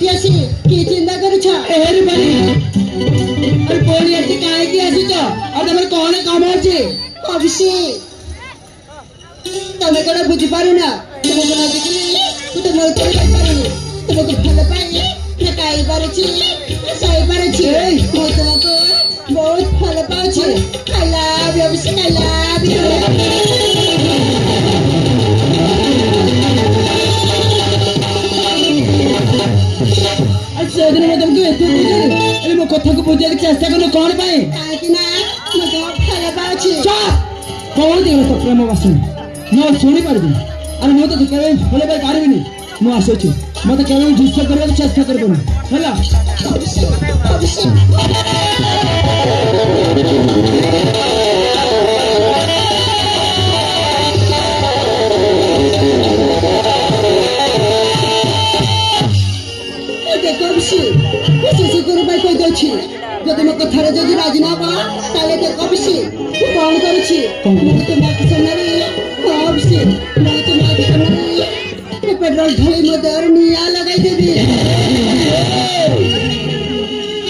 एठी आसी की चिंता करू छ एरी बनी अरे कोनी एठी काहे की आसी तो और तमर कोने काम अछि अभिषेक तमे कोन बुझी पारु ना तुम कोन देखली तू तो मोर कर पारु तुमको भल पाई ना काई पारछि सही पारछि मो तुमको बहुत भल पाउछि I love you Abhishek I love you अच्छा दिन में तुमको एते बुझे अरे मो कथा को बुझे के चेष्टा करनो कोन पाए काहे कि ना मो बहुत भल पाउछि चुप कोन दिनो तो प्रेम वासन न सुनी पारबी अरे मो तो केवे भले भाई पारबी मु आसे छु मते केवे जिस्सा करबा के चेष्टा करबो ना हला देखो अभिषेक किसी गुरु भाई कोई दोछि जदि मो कथारे जदि राजी ना बा ताले देखो अभिषेक तू कोन करूछि मो तो माके सनरी अभिषेक मो तो माके सनरी पेट्रोल ढोई मो देर निया लगाई देबी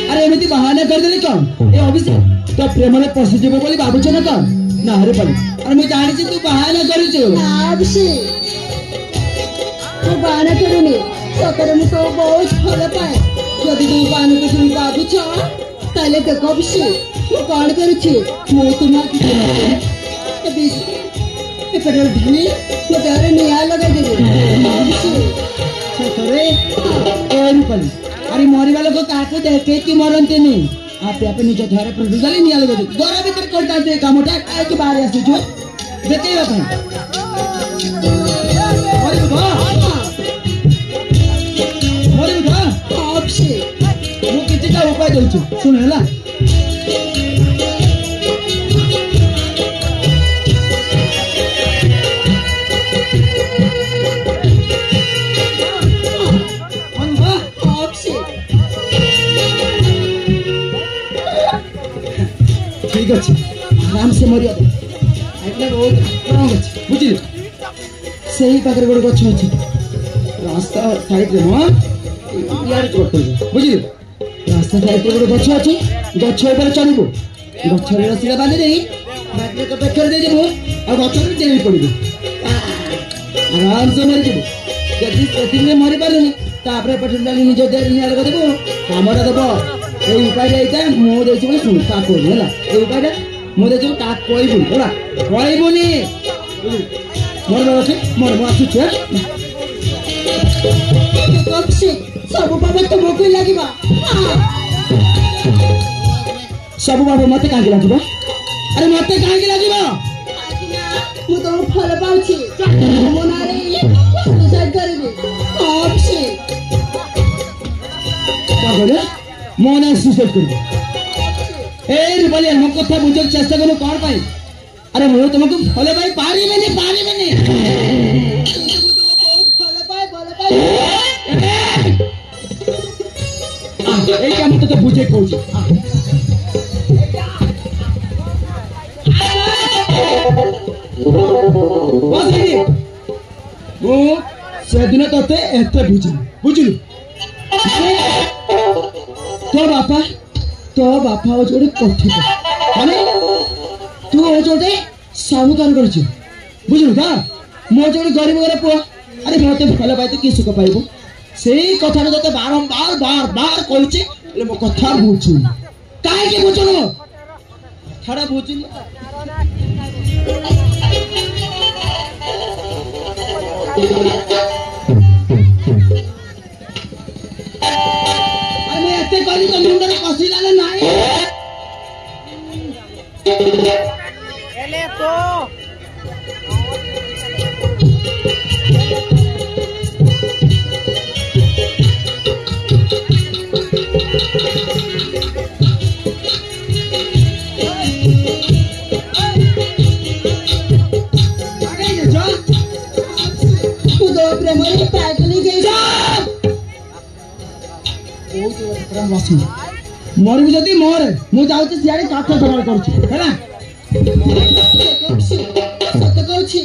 अरे एमिति बहाना कर देली कौन ए अभिषेक तो प्रेम में पसी जेबो बोली बाबू छ ना कौन ना हरे पली अरे मैं जानि छी तू बहाना करू छ अभिषेक तू बहाना करूनी सतरे मु तो बहुत भल पाए जदि तू बहाना को सुन बाबू छ ताले देखो अभिषेक तू कोन करूछि मो तो माके सनरी पेट्रोल ढोई मो देर निया लगाई देबी अभिषेक सतरे एरी पली अरे मरी वाले को काके देखे कि मरनते नहीं आपे आपे निज घर पर गुजाले नहीं आले दे घर भीतर करता दे कामटा काहे के बाहर आसी जो देखे बता मरी बुधा अभिषेक मु किछटा उपाय दउछु सुन हला ठीक अच्छे आराम से मरिया बहुत स्ट्रांग अच्छे बुझिल से ही पाखरे गोटे गछ अच्छे रास्ता साइड रे हाँ यार चोट बुझिल रास्ता साइड रे गोटे गछ अच्छे गछ ऊपर चढ़िबो गछ रे रस्सी बांधि देई बैटरी को पेकर दे देबो और गछ रे चढ़ि पड़िबो आराम से मरि जेबो जल्दी सेटिंग में मरि पारनी तापरे पेट्रोल डाली निज देह निया लगा देबो कामरा देबो ए उपाय एटा मो देछि बोले सुन का कोइ हला ए उपायटा मो देछि का कोइबु हला कोइबुनी मोर बाबा मोर मासु छ अभिषेक सब बाबा तुमको लागिबा सब बाबा मते काहे लागिबा अरे मते काहे लागिबा मु तो फल पाउछि मो नारे सुसाइड करबी अभिषेक का बोले मोना सुसाइड कर ए रिबलिया हम कथा बुझक चेष्टा करू कोन पाई अरे मो तुमको भले भाई पारी में नहीं फल पाए ए क्या मत तो बुझे कहूची बस वो से दिन तते एते बुझिलु तो बापा हो जोड़े कोठी माने तू हो जोड़े साहुकार करछ बुझलु का मो जोड़े गरीब घरे पुआ अरे मते भल पाइते कि सुख पाइबो सेही कथा तते बार कहूची ले मो कथा बुझु काहे के बुझलो थड़ा बुझिल अरे मैं ऐसे करी तो मुंडा रे कसी लाले नाही एले तो मोर भी जदी मोर मु जाउची सियारे काठ सवार करछि हैला सत कहछि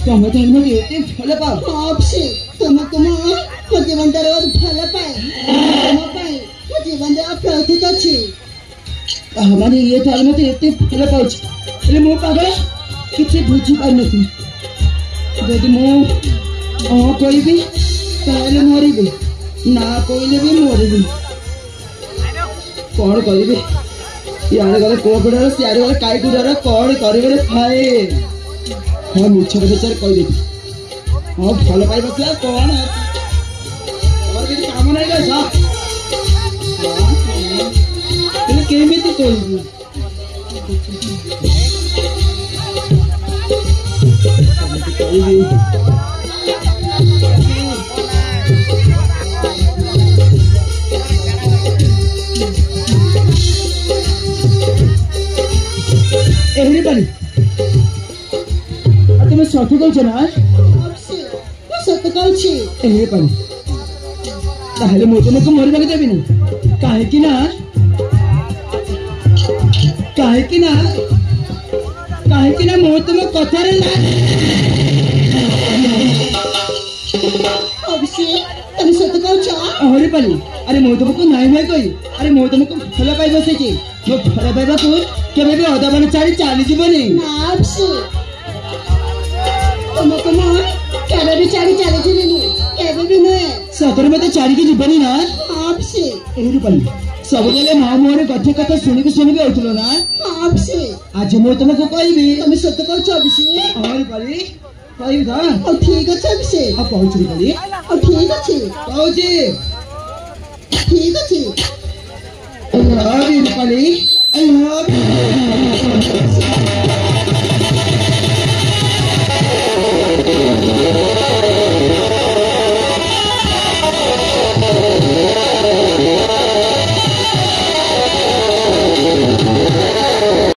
ତମେ ତ ଏମିତି ଏତେ ଭଲ ପାଅ ତମେ ମୋ ଜୀବନଟାରେ ଭଲ ପାଏ ତମ ପାଇଁ ମୋ ଜୀବନଟା ପ୍ରସ୍ତୁତ ଅଛି ମାନେ ଇଏ ତାହେଲେ ମତେ ଏତେ ଭଲ ପାଉଛି ହେଲେ ମୁଁ ପାଗଳ କିଛି ବୁଝିପାରୁନଥିଲି ଯଦି ମୁଁ ହଁ କହିବି ତାହେଲେ ମରିବି ନା କହିଲେ ବି ମରିବି କଣ କରିବି ଇଆଡେ ଗଲେ କୋକୁଡାର ସିଆଡେ ଗଲେ କାଇକୁଡାର କଣ କରିବେ ଥାଏ ହଁ ମିଛ ବିଚାର କହିଦେବି ହଁ ଭଲ ପାଇବା ଥିଲା କଣ କିଛି କାମ ନାହିଁ ହେଲେ କେମିତି କହିବୁ କହିବି ଏଭଳି ପାଣି তুমি সত্য কইছো না সত্য কইছি এ পানি তাহলে ମୁଁ ତୁମକୁ ମରିବାକୁ ଦେବିନି କାହିଁକି ନା ମୁଁ ତୁମ କଥାରେ তুমি সত্য কইছো হরি পানি আরে ମୁଁ ତୁମକୁ ନାଇଁ ନାଇଁ କହି ଆରେ ମୁଁ ତୁମକୁ ଭଲ ପାଇ ବସିଛି ମୋ ଭଲ ପାଇବାକୁ କେବେ ବି ଅଦାମାନ ଛାଡ଼ି ଚାଲିଯିବନି ତୁମକୁ ମୁଁ କେବେ ବି ଛାଡ଼ି ଚାଲିଯିବିନି କେବେ ବି ନୁହେଁ ସତରେ ମତେ ଛାଡ଼ିକି ଯିବନି ନା ଏଇଠି ପାଣି ସବୁବେଳେ ମା ମୁହଁରେ ଗଛ କଥା ଶୁଣିକି ଆଉଥିଲ ନା ଆଜି ମୁଁ ତୁମକୁ କହିବି ତମେ ସତ କହୁଛ ଅଭିଷେକ ହରି ପାଣି କହିବି ତ ଆଉ ଠିକ ଅଛି ଅଭିଷେକ ଆଉ କହୁଛି ପାଣି ଆଉ ଠିକ ଅଛି କହୁଛି ଠିକ ଅଛି I love you, buddy. I love you.